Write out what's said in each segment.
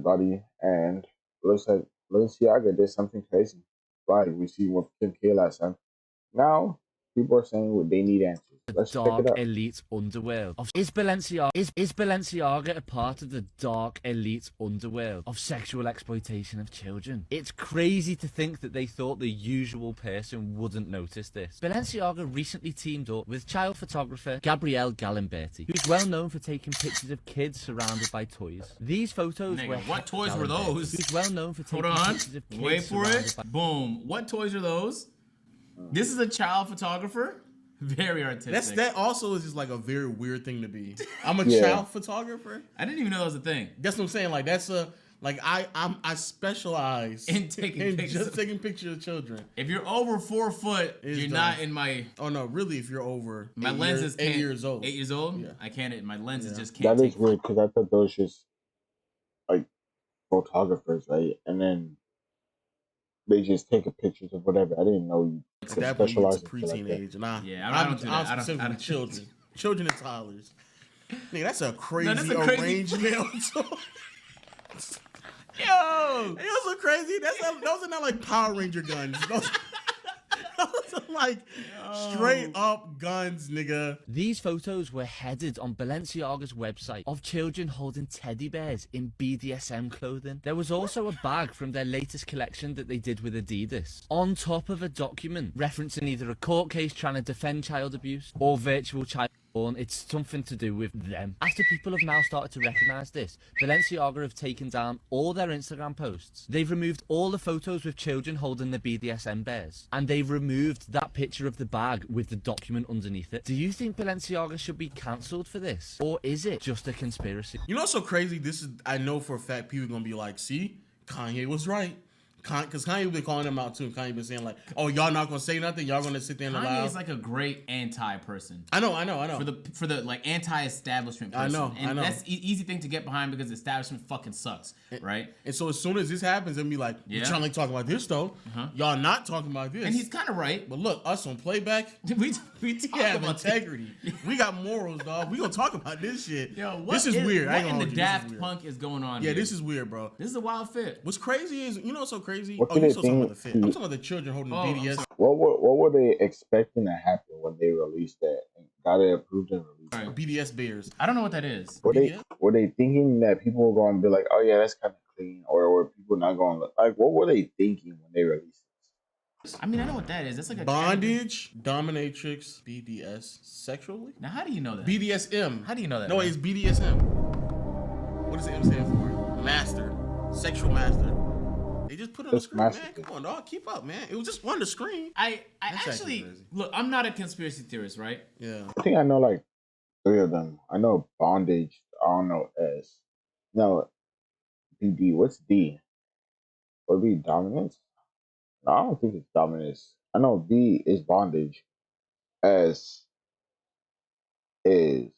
everybody, and looks like Balenciaga did something crazy. Right, we see with Kim K last time. Now people are saying what they need answers. The Let's check it dark out. elite underworld. Is Balenciaga a part of the dark elite underworld of sexual exploitation of children? It's crazy to think that they thought the usual person wouldn't notice this. Balenciaga recently teamed up with child photographer Gabrielle Galimberti, who's well known for taking pictures of kids surrounded by toys. These photos were what toys were those? Who's well known for taking pictures of kids. Wait for it. Boom. What toys are those? This is a child photographer. Very artistic. That also is just like a very weird thing to be. I'm a child photographer. I didn't even know that was a thing. That's what I'm saying. Like that's a I specialize in taking pictures. Just taking pictures of children. If you're over 4 foot, you're not in my. Oh no, really? If you're over my lenses 8 years old. 8 years old. Yeah. I can't. My lenses just can't. That is weird because I thought those just like photographers, right? And then they just take pictures of whatever. I didn't know you could specialize in preteen like age, and I don't do that. specifically children and toddlers. Nigga, that's a crazy arrangement. Yo, it was so crazy. Those are not like Power Ranger guns. Those are like straight up guns, nigga. These photos were headed on Balenciaga's website of children holding teddy bears in BDSM clothing. There was also a bag from their latest collection that they did with Adidas, on top of a document referencing either a court case trying to defend child abuse or virtual child porn. It's something to do with them. After people have now started to recognise this, Balenciaga have taken down all their Instagram posts. They've removed all the photos with children holding the BDSM bears, and they've removed that picture of the bag with the document underneath it. Do you think Balenciaga should be cancelled for this, or is it just a conspiracy? You know what's so crazy? I know for a fact people are gonna be like, see, Kanye was right. Because Kanye been calling them out too. Kanye been saying like, "Oh, y'all not gonna say nothing. Y'all gonna sit there and allow." Kanye is like a great anti-person. I know. For the like anti-establishment person. I know. That's easy thing to get behind because the establishment fucking sucks, right? And so as soon as this happens, they'll be like, "You're trying to like talk about this though. Y'all not talking about this." And he's kind of right. But look, us on playback, we have integrity. We got morals, dog. We gonna talk about this shit. Yo, this is weird. What in the Daft Punk is going on? Yeah, here? this is weird, bro. This is a wild fit. What's crazy is, you know what's so crazy? What You still talking about the fit. I'm talking about the children holding the BDS. What were they expecting to happen when they released that and got it approved and released? Right. BDS bears. I don't know what that is. Were they thinking that people were going to be like, oh yeah, that's kind of clean, or were people not going to like? What were they thinking when they released this? I mean, I know what that is. That's like a bondage, dominatrix, BDS, sexually. Now, how do you know that? BDSM. How do you know that? No, it's BDSM. What does the M stand for? Master, sexual master. They just put it on the screen, man. Come on, dog. Keep up, man. It was just on the screen. I actually look. I'm not a conspiracy theorist, right? Yeah. I think I know like 3 of them. I know bondage. I don't know S. No, BD. What's D? Would it be dominance? No, I don't think it's dominance. I know B is bondage. S is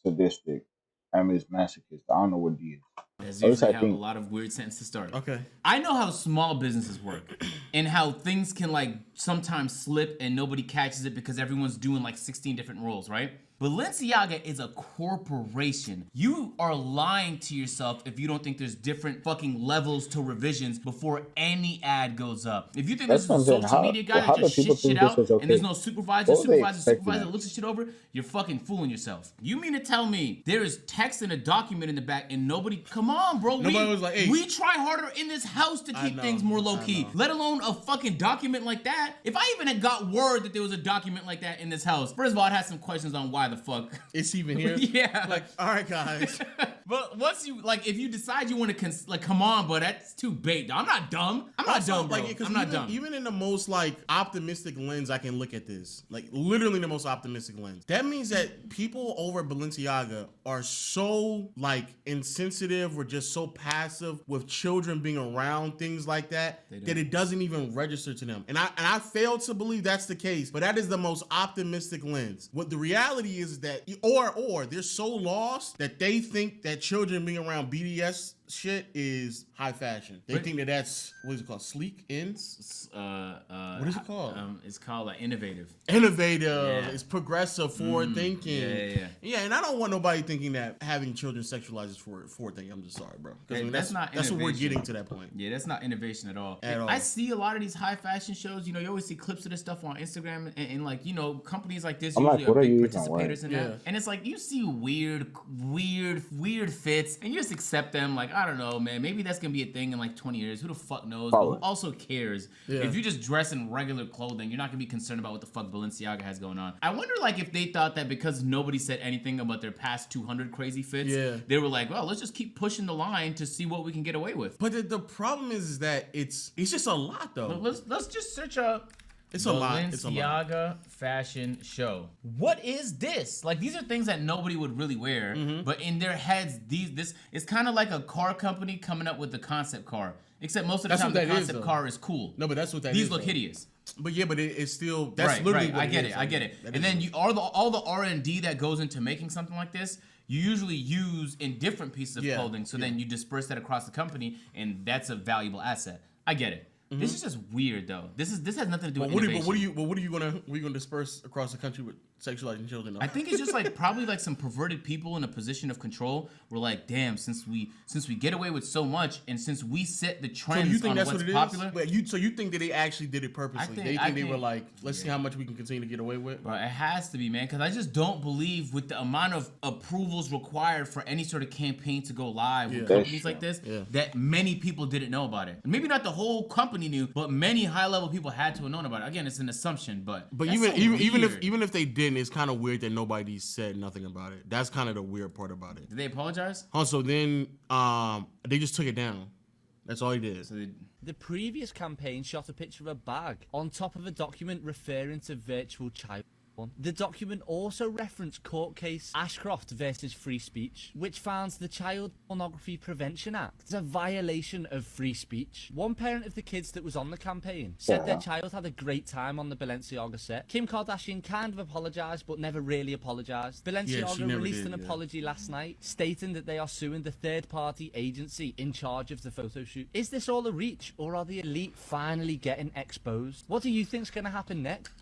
sadistic. M is masochist. I don't know what D is. As usually have a lot of weird sentences to start. Okay. I know how small businesses work and how things can like sometimes slip and nobody catches it because everyone's doing like 16 different roles, right? Balenciaga is a corporation. You are lying to yourself if you don't think there's different fucking levels to revisions before any ad goes up. If you think this is a social media guy that just shit shit out and there's no supervisor that looks at shit over, you're fucking fooling yourself. You mean to tell me there is text and a document in the back and nobody, come on, bro. Nobody was like, hey. We try harder in this house to keep things more low key, let alone a fucking document like that. If I even had got word that there was a document like that in this house, first of all, I'd have some questions on why the fuck it's even here. Yeah, like, all right, guys. But once you like, if you decide you want to like, come on, but that's too bait. I'm not dumb. I'm not dumb, bro. I'm not dumb. Even in the most like optimistic lens, I can look at this. Like literally the most optimistic lens. That means that people over at Balenciaga are so like insensitive or just so passive with children being around things like that that it doesn't even register to them. And I fail to believe that's the case. But that is the most optimistic lens. What the reality is that or they're so lost that they think that children being around BDS shit is high fashion. They think that that's, what is it called? Sleek in? What is it called? It's called like innovative. Innovative. Yeah. It's progressive, forward thinking. Yeah. And I don't want nobody thinking that having children sexualized is forward thinking. I'm just sorry, bro. Because That's not that's what we're innovation. getting to that point. Yeah, that's not innovation at all. At all. I see a lot of these high fashion shows. You know, you always see clips of this stuff on Instagram, and like, you know, companies like this I'm usually like, are what are big you even participators in wearing? that. And it's like you see weird fits, and you just accept them. Like, I don't know, man. Maybe that's gonna be a thing in like 20 years. Who the fuck knows? But who also cares? Yeah. If you just dress in regular clothing, you're not gonna be concerned about what the fuck Balenciaga has going on. I wonder, like, if they thought that because nobody said anything about their past 200 crazy fits, they were like, well, let's just keep pushing the line to see what we can get away with. But the problem is that it's just a lot, though. Let's just search up. It's a lot. It's a lot. Balenciaga fashion show. What is this? Like, these are things that nobody would really wear, but in their heads, this is kind of like a car company coming up with the concept car. Except most of the time, the concept car is cool. No, but that's what that These is. look hideous. But yeah, but it's still that's literally what I get it. I get it. And then all the R&D that goes into making something like this, you usually use in different pieces of clothing. So then you disperse that across the company, and that's a valuable asset. I get it. This is just weird, though. This has nothing to do with innovation. What are you gonna disperse across the country with sexualizing children? Though? I think it's just like probably like some perverted people in a position of control. We're like, damn, since we get away with so much, and since we set the trends you think on that's what's what it popular. is? But so you think that they actually did it purposely? They think they were like, let's see how much we can continue to get away with. Bro, it has to be, man, because I just don't believe with the amount of approvals required for any sort of campaign to go live with companies like this, that many people didn't know about it. Maybe not the whole company knew, but many high-level people had to have known about it. Again, it's an assumption, but even if they didn't, it's kind of weird that nobody said nothing about it. That's kind of the weird part about it. Did they apologize? Also, then they just took it down. That's all he did. So The previous campaign shot a picture of a bag on top of a document referring to virtual child porn. The document also referenced court case Ashcroft versus Free Speech, which founds the Child Pornography Prevention Act as a violation of free speech. One parent of the kids that was on the campaign said their child had a great time on the Balenciaga set. Kim Kardashian kind of apologised, but never really apologised. Balenciaga released an apology last night, stating that they are suing the third-party agency in charge of the photo shoot. Is this all a reach, or are the elite finally getting exposed? What do you think's going to happen next?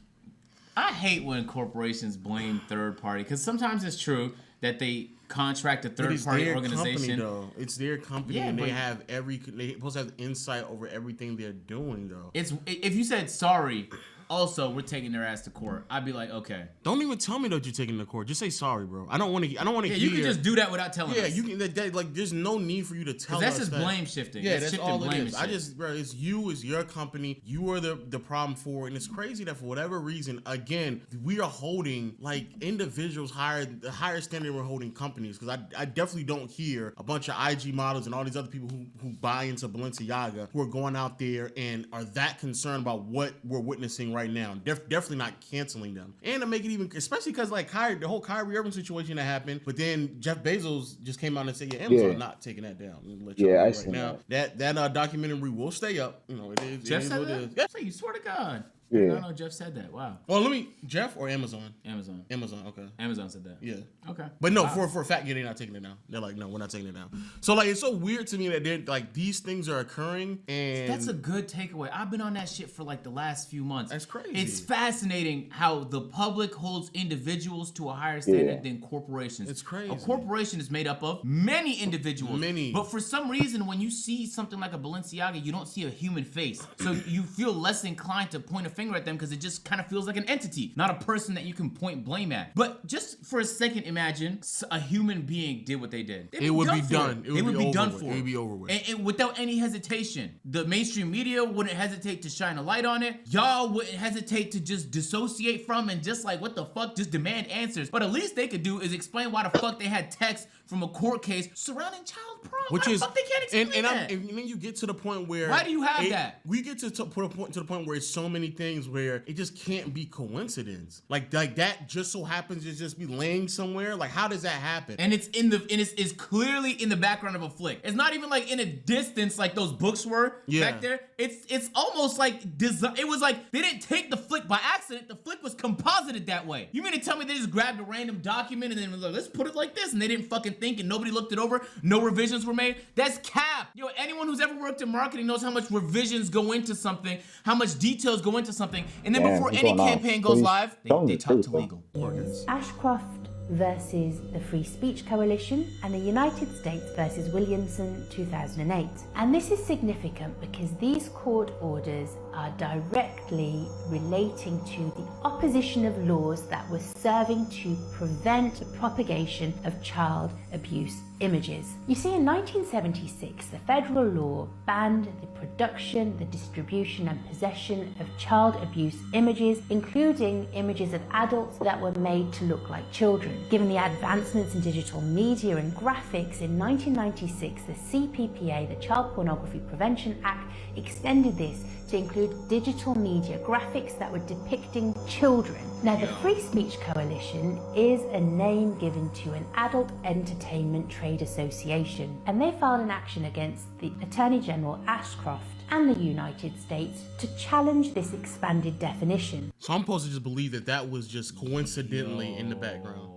I hate when corporations blame third party, because sometimes it's true that they contract a third party organization. Company, though. It's their company, and they have they're supposed to have insight over everything they're doing, though. If you said sorry, also we're taking their ass to court, I'd be like, okay. Don't even tell me that you're taking them to court. Just say sorry, bro. I don't want to. Yeah, you can just do that without telling us. Yeah, you can. Like, there's no need for you to tell us. That's just blame shifting. Yeah, that's all it is. Bro, it's you, it's your company. You are the problem for it, and it's crazy that for whatever reason, again, we are holding like individuals the higher standard we're holding companies. Because I definitely don't hear a bunch of IG models and all these other people who buy into Balenciaga who are going out there and are that concerned about what we're witnessing right now. Definitely not canceling them. And to make it even, especially because like the whole Kyrie Irving situation that happened, but then Jeff Bezos just came out and said, Amazon not taking that down. I see now. That documentary will stay up. You know, it is. Jeff it is said what that? it is. Yeah. You swear to God. Yeah. I don't know Jeff said that. Wow. Well, Jeff or Amazon? Amazon. Okay. Amazon said that. Yeah. Okay. But no, for a fact, they're not taking it down. They're like, no, we're not taking it down. So like, it's so weird to me that they're like these things are occurring, and that's a good takeaway. I've been on that shit for like the last few months. That's crazy. It's fascinating how the public holds individuals to a higher standard than corporations. It's crazy. A corporation is made up of many individuals. But for some reason, when you see something like a Balenciaga, you don't see a human face. So you feel less inclined to point a finger at them because it just kind of feels like an entity, not a person that you can point blame at. But just for a second, imagine a human being did what they did. It would be done. It would be done for. It would be over with. And without any hesitation. The mainstream media wouldn't hesitate to shine a light on it. Y'all wouldn't hesitate to just dissociate from and just like, what the fuck, just demand answers. But at least they could do is explain why the fuck they had text from a court case surrounding child porn. Which why is, the fuck they can't explain that? And then you get to the point where... Why do you have that? We get to the point where it's so many things where it just can't be coincidence. Like that just so happens to just be laying somewhere. Like, how does that happen? And it's clearly in the background of a flick. It's not even like in a distance like those books were back there. It's almost like it was like they didn't take the flick by accident. The flick was composited that way. You mean to tell me they just grabbed a random document and then was like, let's put it like this, and they didn't fucking think and nobody looked it over? No revisions were made? That's cap. Yo, anyone who's ever worked in marketing knows how much revisions go into something, how much details go into something, and then Damn, before what's any going on? campaign goes Please live, tell me they the talk truth, to though. legal. Ashcroft versus the Free Speech Coalition and the United States versus Williamson 2008. And this is significant because these court orders are directly relating to the opposition of laws that were serving to prevent the propagation of child abuse images. You see, in 1976, the federal law banned the production, the distribution and possession of child abuse images, including images of adults that were made to look like children. Given the advancements in digital media and graphics, in 1996, the CPPA, the Child Pornography Prevention Act, extended this to include digital media graphics that were depicting children. Now, the Free Speech Coalition is a name given to an adult entertainment trade association, and they filed an action against the Attorney General Ashcroft and the United States to challenge this expanded definition. So I'm supposed to just believe that that was just coincidentally in the background.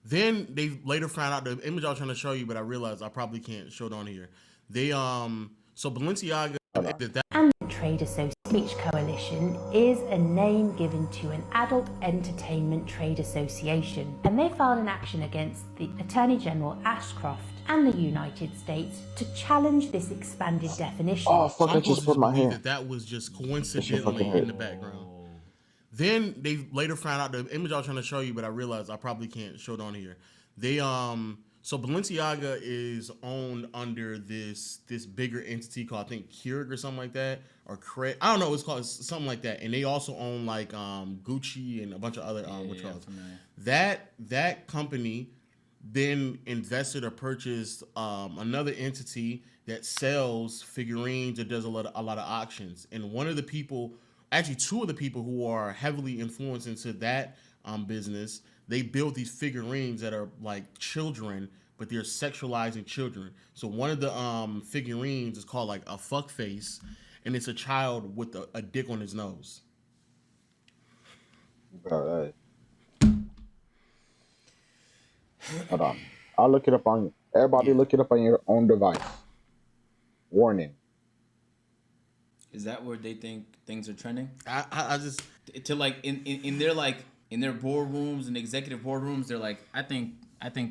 Then they later found out the image I was trying to show you, but I realized I probably can't show it on here. They so Balenciaga that And the Trade Speech Coalition is a name given to an adult entertainment trade association, and they filed an action against the Attorney General Ashcroft and the United States to challenge this expanded definition. Oh, fuck, I just put my hand. that was just coincidentally in the background. Then they later found out the image I was trying to show you, but I realized I probably can't show it on here. They so Balenciaga is owned under this bigger entity called, I think, Keurig or something like that, or Craig. I don't know. It's called something like that. And they also own like Gucci and a bunch of other that company then invested or purchased another entity that sells figurines that does a lot of auctions. And one of the people, actually two of the people who are heavily influenced into that business, they build these figurines that are like children, but they're sexualizing children. So one of the figurines is called like a fuck face, and it's a child with a dick on his nose. Bro, hold on. I'll look it up on everybody. Look it up on your own device. Warning. Is that where they think things are trending? I just To like in their like in their boardrooms and executive boardrooms, they're like, I think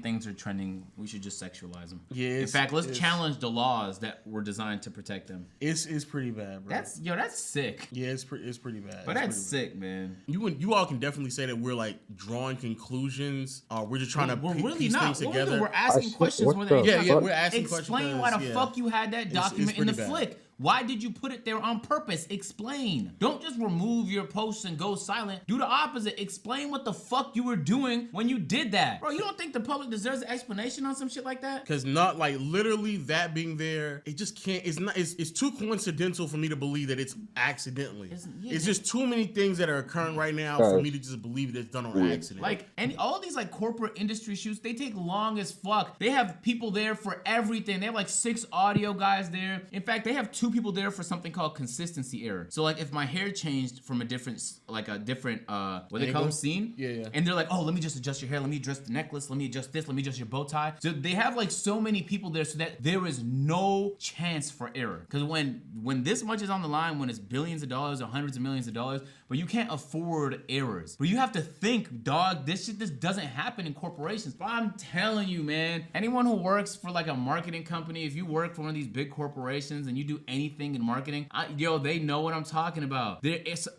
things are trending. We should just sexualize them. Yeah. In fact, let's challenge the laws that were designed to protect them. It's pretty bad, bro. That's sick. Yeah, it's pretty bad. But that's sick, man. You all can definitely say that we're like drawing conclusions. We're just trying to piece things together. We're asking questions more than we're asking questions. Explain why the fuck you had that document in the flick. Why did you put it there on purpose? Explain. Don't just remove your posts and go silent. Do the opposite. Explain what the fuck you were doing when you did that. Bro, you don't think the public deserves an explanation on some shit like that? Because not like literally that being there, it just can't, it's too coincidental for me to believe that it's accidentally. It's just too many things that are occurring right now for me to just believe that it's done on accident. Like, all these like corporate industry shoots, they take long as fuck. They have people there for everything. They have like 6 audio guys there. In fact, they have 2 people there for something called consistency error. So like if my hair changed from a different what they call them, scene? Yeah. And they're like, oh, let me just adjust your hair, let me adjust the necklace, let me adjust this, let me adjust your bow tie. So they have like so many people there so that there is no chance for error. Because when this much is on the line, when it's billions of dollars or hundreds of millions of dollars, but you can't afford errors. But you have to think, dog, this doesn't happen in corporations. But I'm telling you, man, anyone who works for like a marketing company, if you work for one of these big corporations and you do anything in marketing, they know what I'm talking about.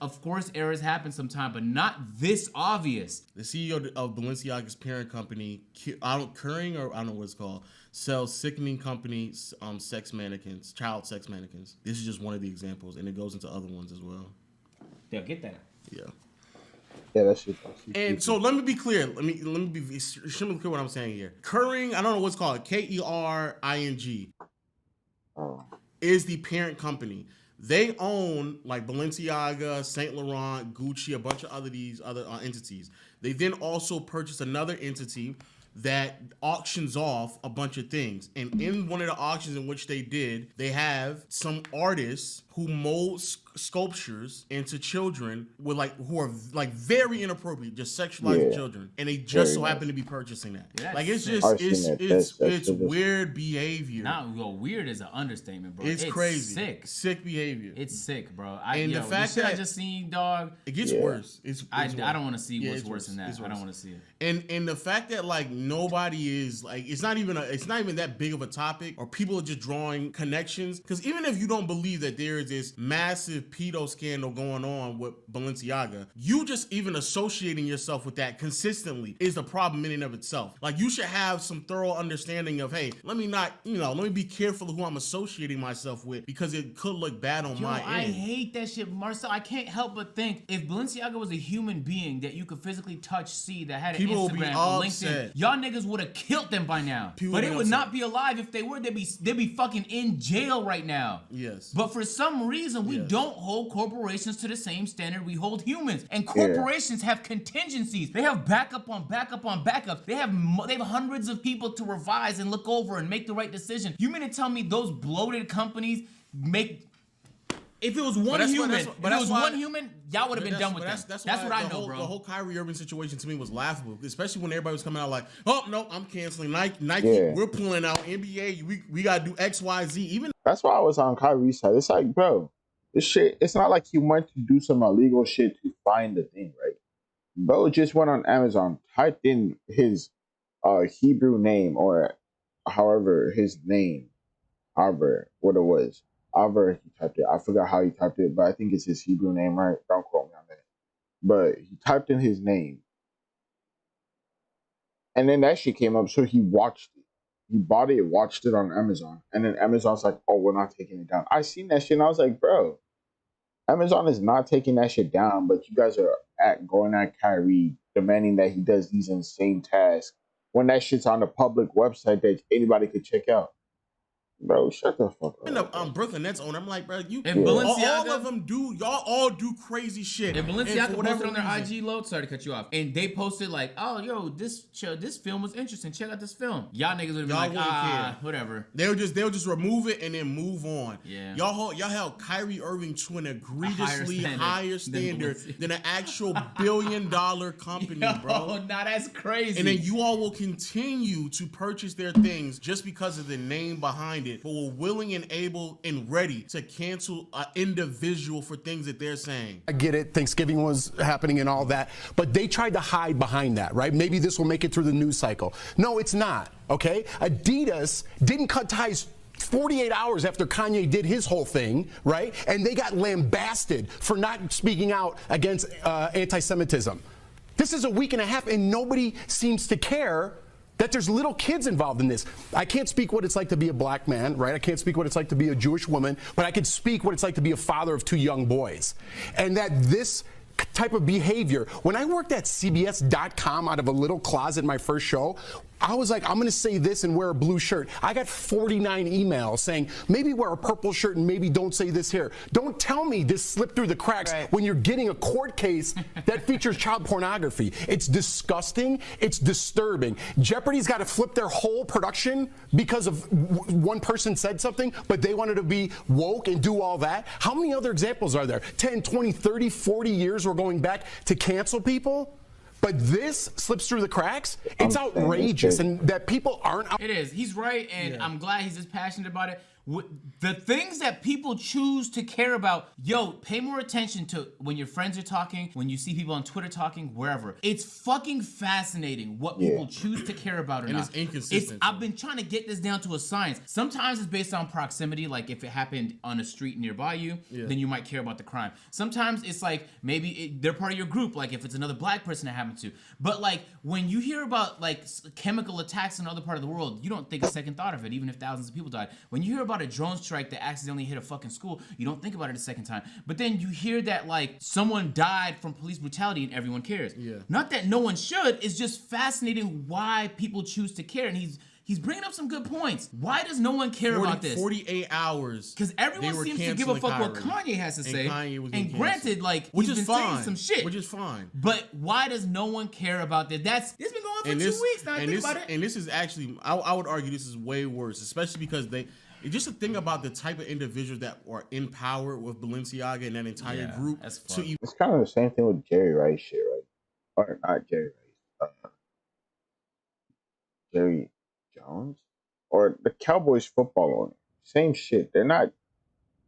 Of course, errors happen sometimes, but not this obvious. The CEO of Balenciaga's parent company, Keurig, or I don't know what it's called, sells sickening companies, sex mannequins, child sex mannequins. This is just one of the examples, and it goes into other ones as well. Yeah, get that. Yeah. Yeah, that's shit. And so let me be clear. Let me be extremely clear what I'm saying here. Keurig, I don't know what's called, Kering, is the parent company. They own like Balenciaga, Saint Laurent, Gucci, a bunch of other entities. They then also purchased another entity that auctions off a bunch of things. And in one of the auctions in which they did, they have some artists who mold sculptures into children with like who are like very inappropriate, just sexualizing children, and they just so happen to be purchasing that. Yeah, like it's sick. just it's weird behavior. Weird is an understatement, bro. It's crazy, sick behavior. It's sick, bro. The fact that I just seen, dog, it gets worse. I don't want to see what's worse than that. I don't want to see it. And the fact that like nobody is like it's not even that big of a topic, or people are just drawing connections. Because even if you don't believe that there is this massive pedo scandal going on with Balenciaga, you just even associating yourself with that consistently is the problem in and of itself. Like you should have some thorough understanding of, hey, let me be careful of who I'm associating myself with, because it could look bad on my end. I hate that shit, Marcel. I can't help but think if Balenciaga was a human being that you could physically touch, see, that had an Instagram, or LinkedIn, y'all niggas would have killed them by now. But it would not be alive. If they were, they'd be fucking in jail right now. Yes. But for some reason, we don't hold corporations to the same standard we hold humans. And corporations have contingencies. They have backup on backup on backup. They have hundreds of people to revise and look over and make the right decision. You mean to tell me those bloated companies make... If it was one human, y'all would have been done with that. That's what I know, bro. The whole Kyrie Irving situation to me was laughable, especially when everybody was coming out like, "Oh no, I'm canceling Nike. We're pulling out NBA. We gotta do X, Y, Z." Even that's why I was on Kyrie's side. It's like, bro, this shit. It's not like he went to do some illegal shit to find the thing, right? Bro just went on Amazon, typed in his Hebrew name, or however his name, however what it was. However he typed it. I forgot how he typed it, but I think it's his Hebrew name, right? Don't quote me on that. But he typed in his name. And then that shit came up, so he watched it. He bought it, watched it on Amazon. And then Amazon's like, oh, we're not taking it down. I seen that shit and I was like, bro, Amazon is not taking that shit down, but you guys are going at Kyrie, demanding that he does these insane tasks when that shit's on the public website that anybody could check out. Bro, shut the fuck up. Brooklyn Nets owner, I'm like, bro, Balenciaga, all of them y'all all do crazy shit. And Balenciaga posted on their IG load, sorry to cut you off, and they posted like, oh, yo, this film was interesting. Check out this film. Y'all niggas would be like, whatever. They'll just remove it and then move on. Yeah. Y'all held Kyrie Irving to an egregiously higher standard than an actual billion-dollar company, bro. Nah, that's crazy. And then you all will continue to purchase their things just because of the name behind it, but we're willing and able and ready to cancel an individual for things that they're saying. I get it. Thanksgiving was happening and all that, but they tried to hide behind that, right? Maybe this will make it through the news cycle. No, it's not, okay? Adidas didn't cut ties 48 hours after Kanye did his whole thing, right? And they got lambasted for not speaking out against anti-Semitism. This is a week and a half and nobody seems to care that there's little kids involved in this. I can't speak what it's like to be a black man, right? I can't speak what it's like to be a Jewish woman, but I can speak what it's like to be a father of two young boys. And that this type of behavior, when I worked at CBS.com out of a little closet in my first show, I was like, I'm going to say this and wear a blue shirt. I got 49 emails saying, maybe wear a purple shirt and maybe don't say this here. Don't tell me this slipped through the cracks when you're getting a court case that features child pornography. It's disgusting. It's disturbing. Jeopardy's got to flip their whole production because of one person said something, but they wanted to be woke and do all that. How many other examples are there? 10, 20, 30, 40 years we're going back to cancel people? But this slips through the cracks. It's outrageous, and that people aren't. It is. He's right, and I'm glad he's as passionate about it. The things that people choose to care about, yo, pay more attention to when your friends are talking, when you see people on Twitter talking, wherever. It's fucking fascinating what people choose to care about or not. It's inconsistent. I've been trying to get this down to a science. Sometimes it's based on proximity, like if it happened on a street nearby you, then you might care about the crime. Sometimes it's like maybe they're part of your group, like if it's another black person that happened to. But like when you hear about like chemical attacks in another part of the world, you don't think a second thought of it, even if thousands of people died. When you hear about a drone strike that accidentally hit a fucking school, you don't think about it a second time. But then you hear that like someone died from police brutality and everyone cares. Not that no one should, it's just fascinating why people choose to care. And he's bringing up some good points. Why does no one care about this? 48 hours. Because everyone seems to give a fuck what Kanye has to say. And granted, like, he's been saying some shit. Which is fine. But why does no one care about this? This been going on for 2 weeks now. Think about it. And this is actually, I would argue this is way worse, especially because just a thing about the type of individuals that are in power with Balenciaga and that entire group. That's To fucked. even It's kind of the same thing with Jerry Rice shit, right? Or not Jerry Rice, Jerry Jones, or the Cowboys football owner. Same shit. They're not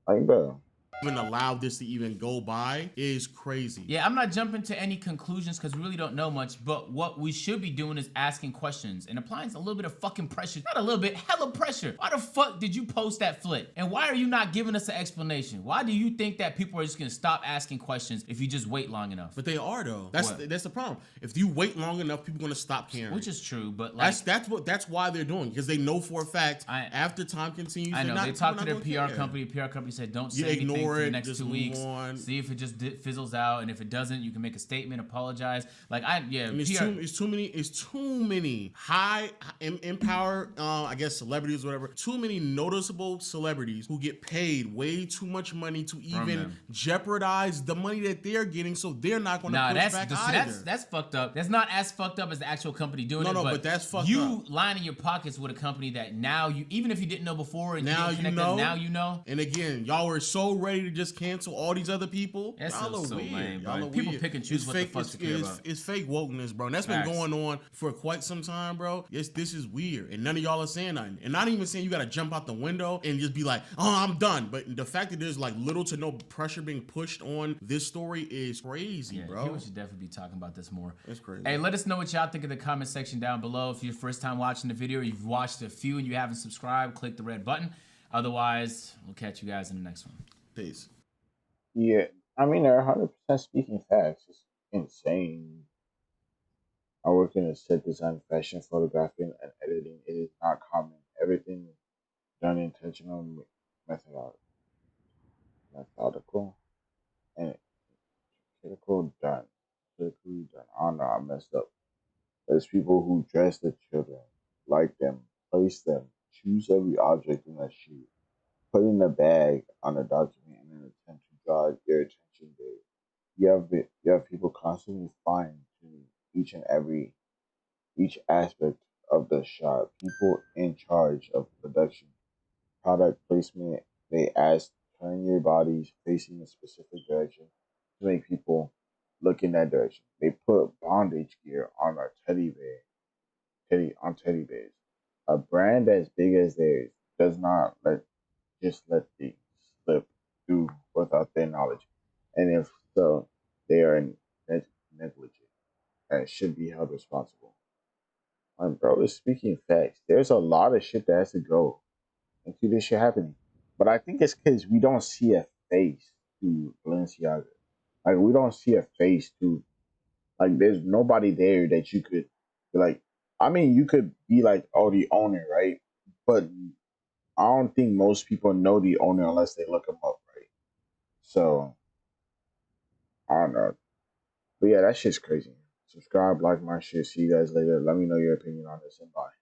like, bro. allow this to even go by is crazy. Yeah, I'm not jumping to any conclusions because we really don't know much, but what we should be doing is asking questions and applying a little bit of fucking pressure. Not a little bit, hella pressure. Why the fuck did you post that flip? And why are you not giving us an explanation? Why do you think that people are just gonna stop asking questions if you just wait long enough? But they are though. What? That's the problem. If you wait long enough, people are gonna stop caring. Which is true, but like that's why they're doing, because they know for a fact after time continues. I know they talked to their PR company. PR company said don't say anything for the next 2 weeks. See if it just fizzles out, and if it doesn't, you can make a statement, apologize. Like it's too many high in power, I guess celebrities, whatever. Too many noticeable celebrities who get paid way too much money to even jeopardize the money that they're getting, so they're not going to push back either. That's fucked up. That's not as fucked up as the actual company doing it. No, but that's fucked up. You lining your pockets with a company that now you, even if you didn't know before, and now you know. Now you know. And again, y'all were so ready to just cancel all these other people. That's y'all so weird. lame, bro. Y'all People weird. pick and choose what the fuck to care about. It's fake wokeness, bro. And that's been going on for quite some time, bro. Yes, this is weird. And none of y'all are saying nothing. And not even saying you gotta jump out the window and just be like, oh, I'm done. But the fact that there's like little to no pressure being pushed on this story is crazy, bro. People should definitely be talking about this more. That's crazy. Hey, let us know what y'all think in the comment section down below. If you're first time watching the video, or you've watched a few and you haven't subscribed, click the red button. Otherwise, we'll catch you guys in the next one. Peace. Yeah, I mean, they're 100% speaking facts. It's insane. I work in a set design, fashion, photographing, and editing. It is not common. Everything is done intentional, methodical, and critical done. Critically done. Oh no, I messed up. There's people who dress the children, like them, place them, choose every object in a shoot, put in a bag on a document in an attempt to draw your attention there. You have people constantly fine tuning each aspect of the shot. People in charge of production, product placement. They ask turn your bodies facing a specific direction to make people look in that direction. They put bondage gear on our teddy bears. A brand as big as theirs does not let things slip through without their knowledge. And if so, they are negligent and should be held responsible. My bro is speaking facts. There's a lot of shit that has to go into this shit happening. But I think it's because we don't see a face to Balenciaga. Like, we don't see a face to, like, there's nobody there that you could be like, I mean, you could be like, oh, the owner, right? But I don't think most people know the owner unless they look him up, right? So, I don't know. But yeah, that shit's crazy. Subscribe, like my shit. See you guys later. Let me know your opinion on this and bye.